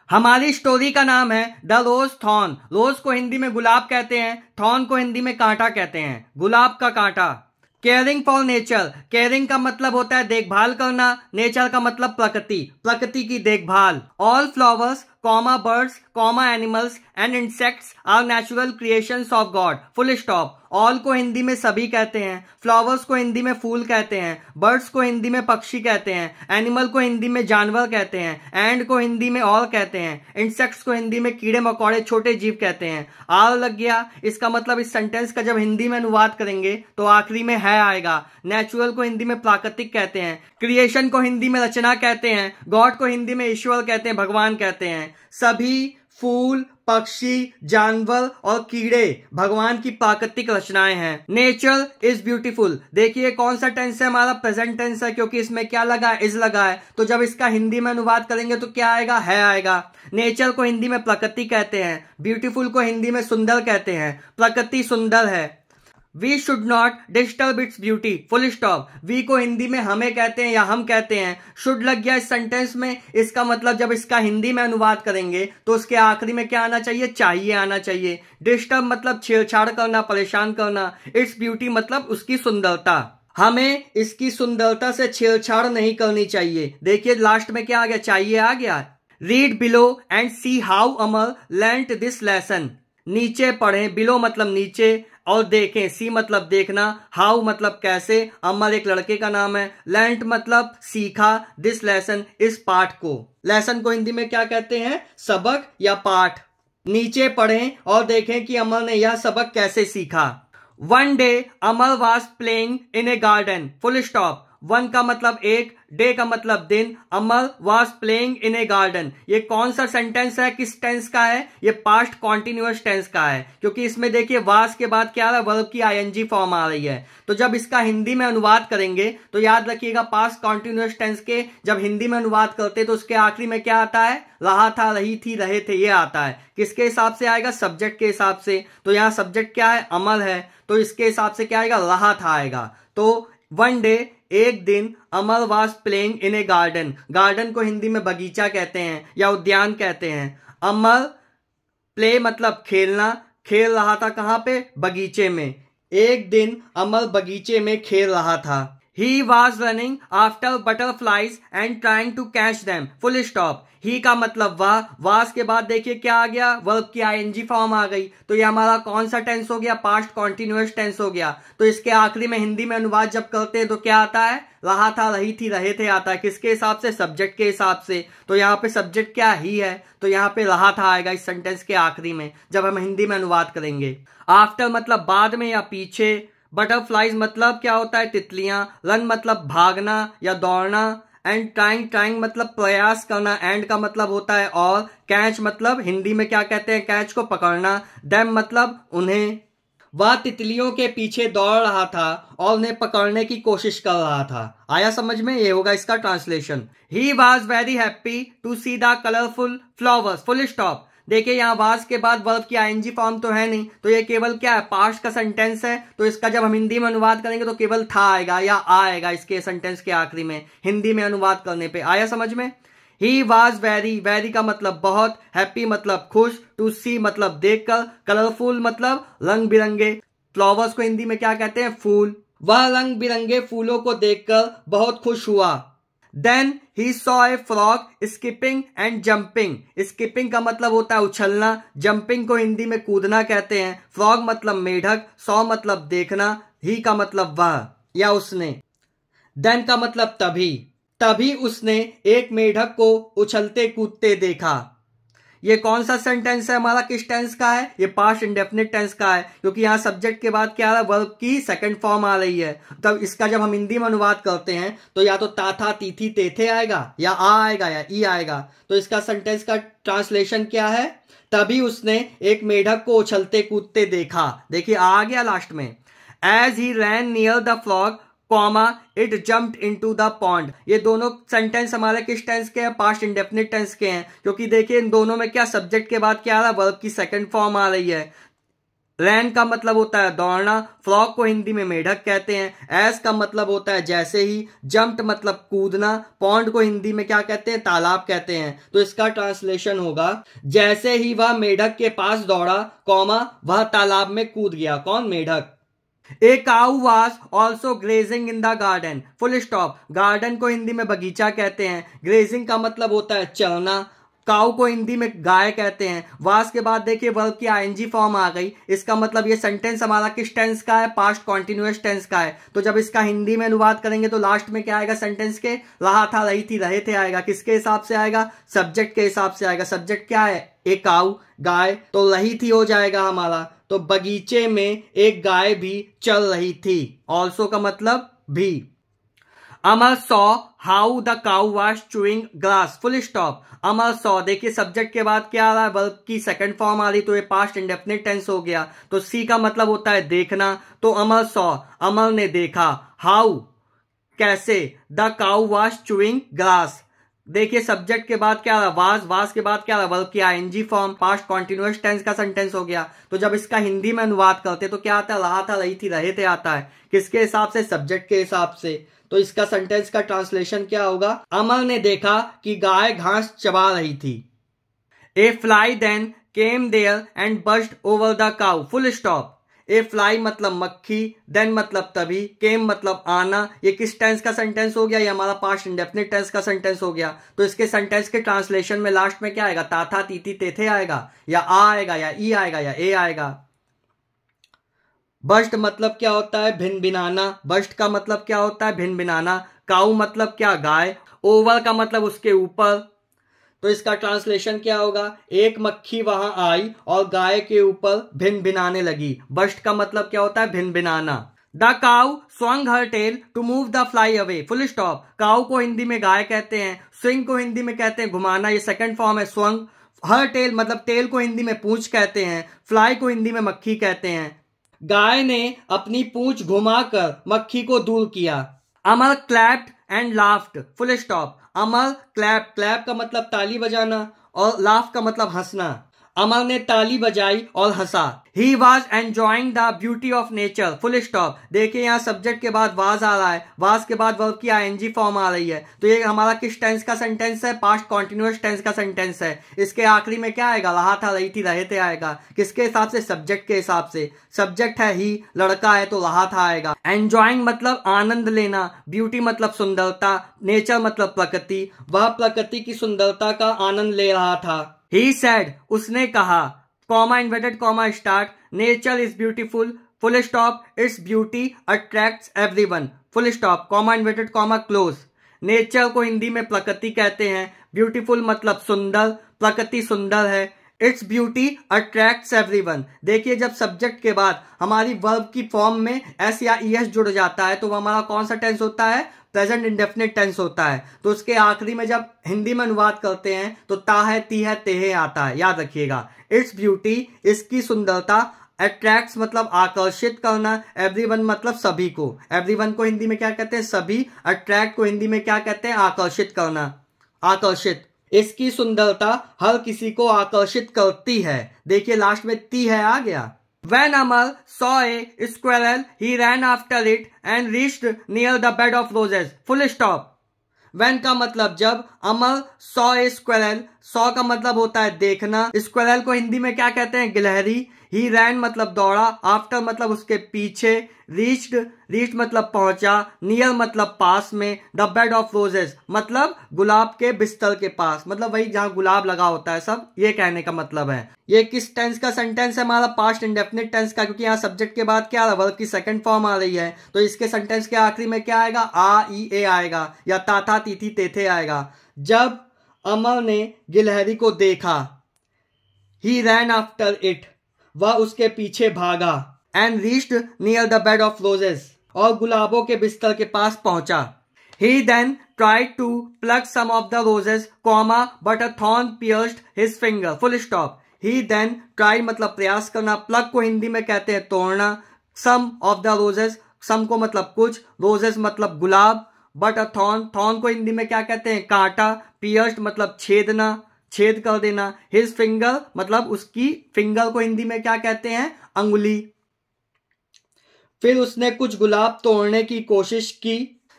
हमारी स्टोरी का नाम है द रोज थॉर्न। रोज को हिंदी में गुलाब कहते हैं, थॉर्न को हिंदी में कांटा कहते हैं, गुलाब का कांटा। Caring for nature. केयरिंग का मतलब होता है देखभाल करना, नेचर का मतलब प्रकृति, प्रकृति की देखभाल। All flowers comma birds comma animals and insects are natural creations of God, full stop. All को हिंदी में सभी कहते हैं, फ्लावर्स को हिंदी में फूल कहते हैं, बर्ड्स को हिंदी में पक्षी कहते हैं, एनिमल को हिंदी में जानवर कहते हैं, एंड को हिंदी में और कहते हैं, इंसेक्ट्स को हिंदी में कीड़े मकोड़े छोटे जीव कहते हैं। आर लग गया, इसका मतलब इस सेंटेंस का जब हिंदी में अनुवाद करेंगे तो आखिरी में है आएगा। नेचुरल को हिंदी में प्राकृतिक कहते हैं, क्रिएशन को हिंदी में रचना कहते हैं, गॉड को हिंदी में ईश्वर कहते हैं, भगवान कहते हैं। सभी फूल, पक्षी, जानवर और कीड़े भगवान की प्राकृतिक रचनाएं हैं। Nature is beautiful. देखिए कौन सा टेंस है, हमारा प्रेजेंट टेंस है, क्योंकि इसमें क्या लगा है, इज लगा है। तो जब इसका हिंदी में अनुवाद करेंगे तो क्या आएगा, है आएगा। नेचर को हिंदी में प्रकृति कहते हैं, ब्यूटीफुल को हिंदी में सुंदर कहते हैं, प्रकृति सुंदर है। We should not disturb its beauty, full stop. We को हिंदी में हमें कहते हैं या हम कहते हैं, शुड लग गया इस सेंटेंस में। इसका मतलब जब इसका हिंदी में अनुवाद करेंगे तो उसके आखिरी में क्या आना चाहिए, चाहिए आना चाहिए। डिस्टर्ब मतलब छेड़छाड़ करना, परेशान करना। इट्स ब्यूटी मतलब उसकी सुंदरता। हमें इसकी सुंदरता से छेड़छाड़ नहीं करनी चाहिए। देखिए लास्ट में क्या आ गया, चाहिए आ गया। Read below and see how Amar learned this lesson. नीचे पढ़ें, बिलो मतलब नीचे, और देखें, सी मतलब देखना, हाउ मतलब कैसे, अमर एक लड़के का नाम है, लर्नड मतलब सीखा, दिस लेसन इस पाठ को। लेसन को हिंदी में क्या कहते हैं, सबक या पाठ। नीचे पढ़ें और देखें कि अमर ने यह सबक कैसे सीखा। One day Amar was playing in a garden, full stop. One का मतलब एक, डे का मतलब दिन, Amar was playing in a garden. ये कौन सा सेंटेंस है, किस टेंस का है, ये पास्ट कॉन्टिन्यूअस टेंस का है, क्योंकि इसमें देखिए वाज के बाद क्या आ रहा है, वर्ब की आईएनजी फॉर्म आ रही है। तो जब इसका हिंदी में अनुवाद करेंगे तो याद रखिएगा पास्ट कॉन्टिन्यूअस टेंस के जब हिंदी में अनुवाद करते तो उसके आखिरी में क्या आता है, रहा था, रही थी, रहे थे, ये आता है। किसके हिसाब से आएगा, सब्जेक्ट के हिसाब से। तो यहाँ सब्जेक्ट क्या है, अमर है, तो इसके हिसाब से क्या आएगा, रहा था आएगा। तो वन डे एक दिन, Amar was playing in a garden. Garden को हिंदी में बगीचा कहते हैं या उद्यान कहते हैं। अमर प्ले मतलब खेलना, खेल रहा था कहाँ पे, बगीचे में। एक दिन अमर बगीचे में खेल रहा था। He was running after butterflies and trying to catch them, full stop. He का मतलब वह, वास के बाद देखिए क्या आ गया, वर्ब की आईएनजी फॉर्म आ गई। तो ये हमारा कौन सा टेंस हो गया, पास्ट कॉन्टिन्यूअस टेंस हो गया। तो इसके आखिरी में हिंदी में अनुवाद जब करते हैं तो क्या आता है, रहा था, रही थी, रहे थे आता है। किसके हिसाब से, सब्जेक्ट के हिसाब से। तो यहाँ पे सब्जेक्ट क्या ही है, तो यहाँ पे रहा था आएगा इस सेंटेंस के आखिरी में जब हम हिंदी में अनुवाद करेंगे। आफ्टर मतलब बाद में या पीछे। बटरफ्लाइज मतलब क्या होता है, तितलियां। रन मतलब भागना या दौड़ना। एंड ट्राइंग, ट्राइंग मतलब प्रयास करना, एंड का मतलब होता है और। कैच मतलब हिंदी में क्या कहते हैं, कैच को पकड़ना। देम मतलब उन्हें। वह तितलियों के पीछे दौड़ रहा था और उन्हें पकड़ने की कोशिश कर रहा था। आया समझ में, ये होगा इसका ट्रांसलेशन। ही was very happy to see the colourful flowers, full stop. देखिए यहाँ वाज के बाद वर्ब की आईएनजी फॉर्म तो है नहीं, तो ये केवल क्या है, पास्ट का सेंटेंस है। तो इसका जब हम हिंदी में अनुवाद करेंगे तो केवल था आएगा या आएगा इसके सेंटेंस के आखिरी में, हिंदी में अनुवाद करने पे। आया समझ में। ही वॉज वेरी, वेरी का मतलब बहुत, हैप्पी मतलब खुश, टू सी मतलब देखकर, कलरफुल मतलब रंग बिरंगे। फ्लावर्स को हिंदी में क्या कहते हैं, फूल। वह रंग बिरंगे फूलों को देखकर बहुत खुश हुआ। Then he saw a frog skipping and jumping. Skipping का मतलब होता है उछलना, jumping को हिंदी में कूदना कहते हैं। frog मतलब मेढक, saw मतलब देखना, he का मतलब वह या उसने। then का मतलब तभी, तभी उसने एक मेढक को उछलते कूदते देखा। ये कौन सा सेंटेंस है हमारा, किस टेंस का है, ये पास्ट इंडेफिनिट टेंस का है, क्योंकि यहाँ सब्जेक्ट के बाद क्या आ रहा है, वर्ब की सेकंड फॉर्म आ रही है। तब इसका जब हम हिंदी में अनुवाद करते हैं तो या तो ता था, ती थी, ते थे आएगा, या आ आएगा या ई आएगा। तो इसका सेंटेंस का ट्रांसलेशन क्या है, तभी उसने एक मेढक को उछलते कूदते देखा। देखिए आ गया लास्ट में। As he ran near the frog comma it jumped into the pond. ये दोनों सेंटेंस हमारे किस टेंस के हैं, पास्ट इंडेफिनिट टेंस के हैं, क्योंकि देखिए इन दोनों में क्या, सब्जेक्ट के बाद क्या आ रहा है, वर्ब की सेकंड फॉर्म आ रही है। रैन का मतलब होता है दौड़ना, फ्रॉग को हिंदी में मेढक कहते हैं, एस का मतलब होता है जैसे ही, जंप्ड मतलब कूदना, पॉन्ड को हिंदी में क्या कहते हैं, तालाब कहते हैं। तो इसका ट्रांसलेशन होगा जैसे ही वह मेढक के पास दौड़ा, कॉमा वह तालाब में कूद गया। कौन? मेढक। A cow was also grazing in the garden, full stop. Garden को हिंदी में बगीचा कहते हैं, ग्रेजिंग का मतलब होता है चलना, काऊ को हिंदी में गाय कहते हैं। वास के बाद देखिए वर्ब की आईएनजी फॉर्म आ गई, इसका मतलब ये सेंटेंस हमारा किस टेंस का है? पास्ट कॉन्टिन्यूअस टेंस का है। तो जब इसका हिंदी में अनुवाद करेंगे तो लास्ट में क्या आएगा सेंटेंस के? रहा था, रही थी, रहे थे आएगा। किसके हिसाब से आएगा? सब्जेक्ट के हिसाब से आएगा। सब्जेक्ट क्या है? एक काऊ, गाय, तो रही थी हो जाएगा हमारा। तो बगीचे में एक गाय भी चल रही थी, ऑल्सो का मतलब भी। Amar saw how the cow was chewing grass, full stop. Amar saw, देखिए सब्जेक्ट के बाद क्या आ रहा है? वर्ब की सेकंड फॉर्म आ रही, तो ये पास्ट इंडेफिनिट टेंस हो गया। तो सी का मतलब होता है देखना, तो अमर सॉ, अमर ने देखा, हाउ कैसे, the cow was chewing grass. देखिए सब्जेक्ट के बाद क्या आ रहा? वाज के बाद क्या आ रहा? वर्ब की ING form, past continuous tense का सेंटेंस हो गया। तो जब इसका हिंदी में अनुवाद करते तो क्या आता है? रहा था, रही थी, रहे थे आता है। किसके हिसाब से? सब्जेक्ट के हिसाब से। तो इसका सेंटेंस का ट्रांसलेशन क्या होगा? अमर ने देखा कि गाय घास चबा रही थी। A fly then came there and buzzed over the cow, full stop. A fly मतलब मक्खी, देन मतलब तभी, केम मतलब आना। ये किस टेंस का सेंटेंस हो गया? ये हमारा पास्ट इंडेफिनिट टेंस का सेंटेंस हो गया। तो इसके सेंटेंस के ट्रांसलेशन में लास्ट में क्या आएगा? ताथा, तीथी, तेथे आएगा, या आ आएगा, या ई आएगा, या ए आएगा। बस्ट मतलब क्या होता है? भिन भिनाना। बस्ट का मतलब क्या होता है? भिन भिनाना। काऊ मतलब क्या? गाय। ओवर का मतलब उसके ऊपर। तो इसका ट्रांसलेशन क्या होगा? एक मक्खी वहां आई और गाय के ऊपर भिन भिनाने लगी। बस्ट का मतलब क्या होता है? भिन भिनाना। The cow swung her tail to move the fly away, full stop. Cow को हिंदी में गाय कहते हैं, स्विंग को हिंदी में कहते हैं घुमाना, ये सेकंड फॉर्म है स्वंग। हर टेल मतलब टेल को हिंदी में पूंछ कहते हैं, फ्लाई को हिंदी में मक्खी कहते हैं। गाय ने अपनी पूंछ घुमाकर मक्खी को दूर किया। Amar clapped and laughed, full stop. Amar clap, clap का मतलब ताली बजाना, और लाफ का मतलब हंसना। अमर ने ताली बजाई और हंसा। He was enjoying the beauty of nature, full stop. देखिए यहाँ सब्जेक्ट के बाद वाज आ रहा है, वाज के बाद वर्ब की आईएनजी फॉर्म आ रही है। तो ये हमारा किस टेंस का सेंटेंस है? पास्ट कॉन्टिन्यूअस टेंस का सेंटेंस है। इसके आखिरी में क्या आएगा? रहा था, रही थी, रहे थे आएगा। किसके हिसाब से? सब्जेक्ट के हिसाब से। सब्जेक्ट है ही, लड़का है तो रहा था आएगा। एंजॉइंग मतलब आनंद लेना, ब्यूटी मतलब सुंदरता, नेचर मतलब प्रकृति। वह प्रकृति की सुंदरता का आनंद ले रहा था। He said, उसने कहा, comma inverted comma start, nature is beautiful, full stop, its beauty attracts everyone, full stop, comma inverted comma close. Nature को हिंदी में प्रकृति कहते हैं, ब्यूटीफुल मतलब सुंदर, प्रकृति सुंदर है, इट्स ब्यूटी अट्रैक्ट्स एवरीवन। देखिए जब सब्जेक्ट के बाद हमारी वर्ब की फॉर्म में एस या ईएस जुड़ जाता है तो वो हमारा कौन सा टेंस होता है? प्रेजेंट इंडेफिनिट टेंस होता है। तो उसके आखिरी में जब हिंदी में अनुवाद करते हैं तो ता है, ती है, तेहे आता है, याद रखिएगा। इट्स ब्यूटी, इसकी सुंदरता, अट्रैक्ट्स मतलब आकर्षित करना, एवरीवन मतलब सभी को। एवरीवन को हिंदी में क्या कहते हैं? सभी। अट्रैक्ट को हिंदी में क्या कहते हैं? आकर्षित करना, आकर्षित। इसकी सुंदरता हर किसी को आकर्षित करती है। देखिए लास्ट में ती है आ गया। When Amar saw a squirrel, he ran after it and reached near the bed of roses. Full stop. When का मतलब जब, अमर saw a squirrel, saw का मतलब होता है देखना, squirrel को हिंदी में क्या कहते हैं? गिलहरी। ही रैन मतलब दौड़ा, आफ्टर मतलब उसके पीछे, रीच्ड मतलब पहुंचा, नियर मतलब पास में, द बेड ऑफ रोजेस मतलब गुलाब के बिस्तर के पास, मतलब वही जहां गुलाब लगा होता है सब, ये कहने का मतलब है। ये किस टेंस का सेंटेंस है? हमारा पास्ट इंडेफिनिट टेंस का, क्योंकि यहाँ सब्जेक्ट के बाद क्या वर्ब की सेकंड फॉर्म आ रही है। तो इसके सेंटेंस के आखिरी में क्या आएगा? आ, ई, ए आएगा, या ता था, ती थी, तेथे आएगा। जब अमर ने गिलहरी को देखा, ही रैन आफ्टर इट, वह उसके पीछे भागा, and reached near the bed of roses, और गुलाबों के बिस्तर के पास पहुंचा। He then tried to pluck some of the roses, comma but a thorn pierced his finger, full stop. He then try मतलब प्रयास करना, प्लग को हिंदी में कहते हैं तोड़ना, सम ऑफ द रोजेस, सम को मतलब कुछ, रोजेस मतलब गुलाब, बट अ थॉर्न, थॉर्न को हिंदी में क्या कहते हैं? कांटा, पियर्स्ड मतलब छेदना, छेद कर देना। हिज फिंगर मतलब उसकी फिंगर को हिंदी में क्या कहते हैं, अंगुली। फिर उसने कुछ गुलाब तोड़ने की कोशिश की,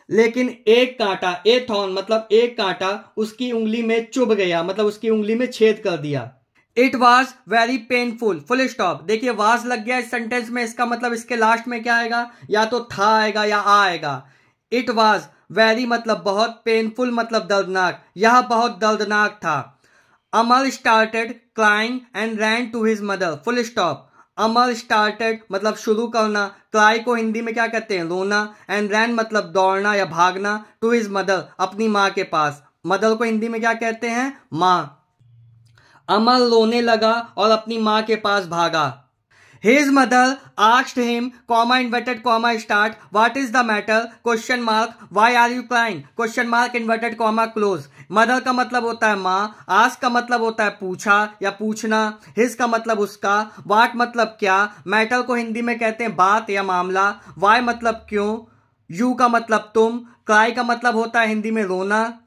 लेकिन एक कांटा, ए थॉर्न मतलब एक कांटा उसकी उंगली में चुभ गया, मतलब उसकी उंगली में छेद कर दिया। It was very painful, full stop. देखिए वाज लग गया इस सेंटेंस में, इसका मतलब इसके लास्ट में क्या आएगा, या तो था आएगा या आ आएगा। इट वॉज वेरी मतलब बहुत, पेनफुल मतलब दर्दनाक, यह बहुत दर्दनाक था। Amar started crying and ran to his mother, full stop. Amar started मतलब शुरू करना, क्राई को हिंदी में क्या कहते हैं, रोना, एंड रैन मतलब दौड़ना या भागना, टू हिज मदर अपनी माँ के पास। मदर को हिंदी में क्या कहते हैं, माँ। अमर रोने लगा और अपनी माँ के पास भागा। His mother asked him, comma inverted comma start, what is the matter? Question mark, why are you crying? Question mark inverted comma close. Mother का मतलब होता है माँ, आस्क का मतलब होता है पूछा या पूछना, हिज का मतलब उसका, वाट मतलब क्या, मैटर को हिंदी में कहते हैं बात या मामला, वाई मतलब क्यों, यू का मतलब तुम, क्राई का मतलब होता है हिंदी में रोना।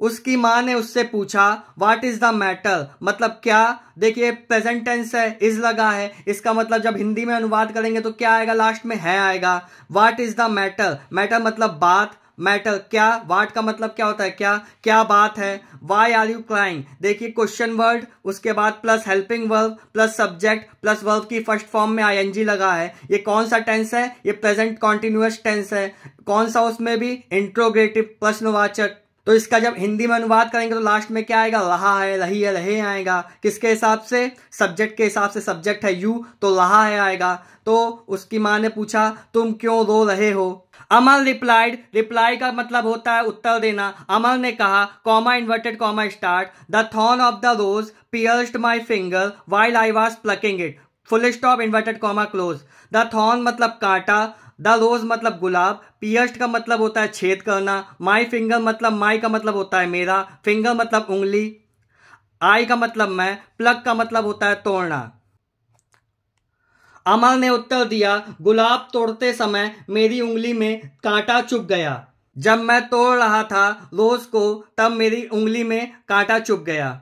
उसकी माँ ने उससे पूछा व्हाट इज द मैटर मतलब क्या। देखिए प्रेजेंट टेंस है, इज लगा है, इसका मतलब जब हिंदी में अनुवाद करेंगे तो क्या आएगा, लास्ट में है आएगा। What is the matter, matter मतलब बात, मैटर क्या, वाट का मतलब क्या होता है क्या, क्या बात है। वाई आर यू क्राइंग, देखिए क्वेश्चन वर्ड, उसके बाद plus helping verb plus subject plus verb की फर्स्ट फॉर्म में आईएनजी लगा है। ये कौन सा टेंस है, ये प्रेजेंट कॉन्टिन्यूअस टेंस है। कौन सा, उसमें भी इंट्रोगेटिव प्रश्नवाचक। तो इसका जब हिंदी में अनुवाद करेंगे तो लास्ट में क्या आएगा, रहा है, रही है, रहे आएगा। किसके हिसाब से, सब्जेक्ट के हिसाब से, सब्जेक्ट है यू तो रहा है आएगा। तो उसकी माँ ने पूछा तुम क्यों रो रहे हो। अमर रिप्लाइड, रिप्लाई का मतलब होता है उत्तर देना। अमर ने कहा comma inverted comma start, the thorn of the rose pierced my finger while I was plucking it, full stop inverted comma close. The thorn मतलब कांटा, द रोज मतलब गुलाब, पियर्स्ड का मतलब होता है छेद करना, माई फिंगर मतलब माई का मतलब होता है मेरा, फिंगर मतलब उंगली, आई का मतलब मैं, प्लग का मतलब होता है तोड़ना। अमर ने उत्तर दिया गुलाब तोड़ते समय मेरी उंगली में कांटा चुभ गया। जब मैं तोड़ रहा था रोज को तब मेरी उंगली में कांटा चुभ गया।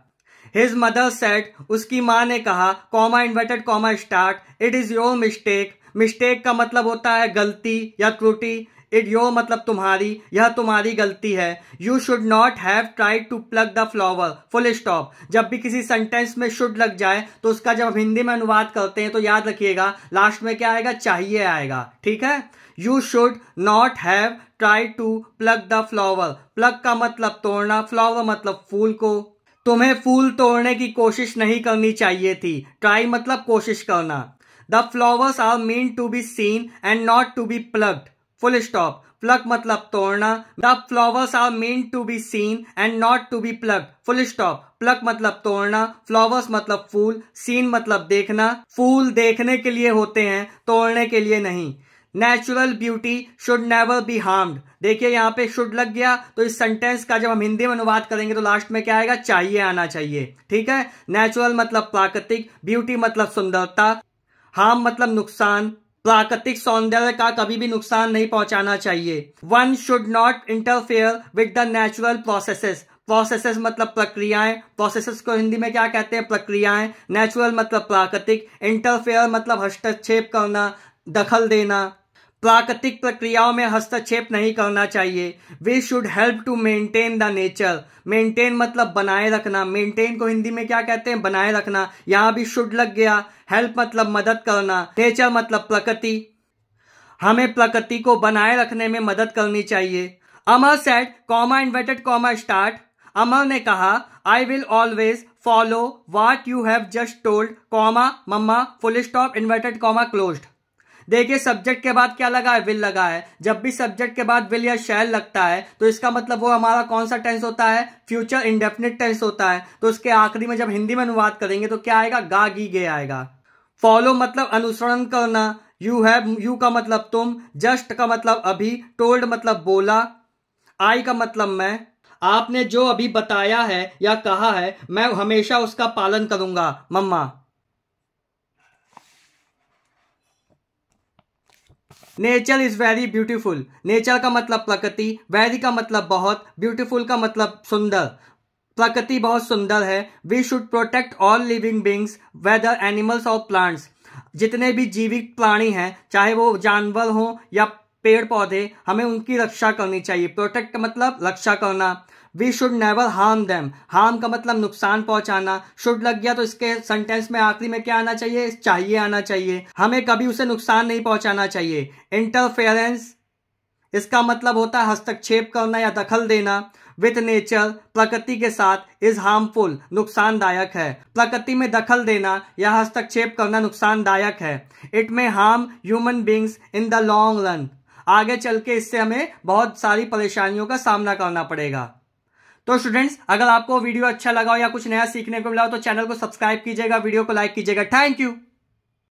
हिज मदर सेड, उसकी माँ ने कहा comma inverted comma start, it is your mistake. Mistake का मतलब होता है गलती या त्रुटि, इट योर मतलब तुम्हारी, यह तुम्हारी गलती है। You should not have tried to pluck the flower, full stop. जब भी किसी सेंटेंस में शुड लग जाए तो उसका जब हिंदी में अनुवाद करते हैं तो याद रखिएगा लास्ट में क्या आएगा, चाहिए आएगा, ठीक है। You should not have tried to pluck the flower, pluck का मतलब तोड़ना, फ्लावर मतलब फूल को। तुम्हें फूल तोड़ने की कोशिश नहीं करनी चाहिए थी, ट्राई मतलब कोशिश करना। The flowers are mean to be seen and not to be plucked, full stop. Pluck मतलब तोड़ना, the flowers are mean to be seen and not to be plucked, full stop. Pluck मतलब तोड़ना, flowers मतलब फूल, scene मतलब देखना। फूल देखने के लिए होते हैं, तोड़ने के लिए नहीं। Natural beauty should never be harmed, देखिए यहाँ पे शुड लग गया तो इस सेंटेंस का जब हम हिंदी में अनुवाद करेंगे तो लास्ट में क्या आएगा, चाहिए आना चाहिए, ठीक है। नेचुरल मतलब प्राकृतिक, ब्यूटी मतलब सुंदरता, हार्म मतलब नुकसान, प्राकृतिक सौंदर्य का कभी भी नुकसान नहीं पहुंचाना चाहिए। One should not interfere with the natural processes, processes मतलब प्रक्रियाएं, प्रोसेसेस को हिंदी में क्या कहते हैं, प्रक्रियाएं। नेचुरल मतलब प्राकृतिक, इंटरफेयर मतलब हस्तक्षेप करना, दखल देना। प्राकृतिक प्रक्रियाओं में हस्तक्षेप नहीं करना चाहिए। We should help to maintain the nature, maintain मतलब बनाए रखना, मेंटेन को हिंदी में क्या कहते हैं, बनाए रखना। यहां भी शुड लग गया। हेल्प मतलब मदद करना, नेचर मतलब प्रकृति, हमें प्रकृति को बनाए रखने में मदद करनी चाहिए। Amar said comma inverted comma start, Amar ने कहा I will always follow what you have just told, comma mamma, full stop inverted comma closed. देखिए सब्जेक्ट के बाद क्या लगा है, विल लगा है। जब भी सब्जेक्ट के बाद विल या शैल लगता है तो इसका मतलब वो हमारा कौन सा टेंस होता है, फ्यूचर इंडेफिनिट टेंस होता है। तो उसके आखिरी में जब हिंदी में अनुवाद करेंगे तो क्या आएगा, गा गी गे आएगा। फॉलो मतलब अनुसरण करना, यू हैव, यू का मतलब तुम, जस्ट का मतलब अभी, टोल्ड मतलब बोला, आई का मतलब मैं। आपने जो अभी बताया है या कहा है मैं हमेशा उसका पालन करूंगा मम्मा। Nature is very beautiful, nature का मतलब प्रकृति, वेरी का मतलब बहुत, ब्यूटीफुल का मतलब सुंदर। प्रकृति बहुत सुंदर है। We should protect all living beings whether animals और प्लांट्स। जितने भी जीवित प्राणी हैं, चाहे वो जानवर हो या पेड़ पौधे, हमें उनकी रक्षा करनी चाहिए। प्रोटेक्ट मतलब रक्षा करना। We should never harm them. Harm का मतलब नुकसान पहुंचाना। शुड लग गया तो इसके सेंटेंस में आखिरी में क्या आना चाहिए? चाहिए आना चाहिए। हमें कभी उसे नुकसान नहीं पहुंचाना चाहिए। इंटरफेरेंस, इसका मतलब होता है हस्तक्षेप करना या दखल देना। विथ नेचर, प्रकृति के साथ। इज हार्मफुल, नुकसानदायक है। प्रकृति में दखल देना या हस्तक्षेप करना नुकसानदायक है। इट में harm human beings in the long run. आगे चल के इससे हमें बहुत सारी परेशानियों का सामना करना पड़ेगा। तो स्टूडेंट्स, अगर आपको वीडियो अच्छा लगा हो या कुछ नया सीखने को मिला हो तो चैनल को सब्सक्राइब कीजिएगा, वीडियो को लाइक कीजिएगा। Thank you.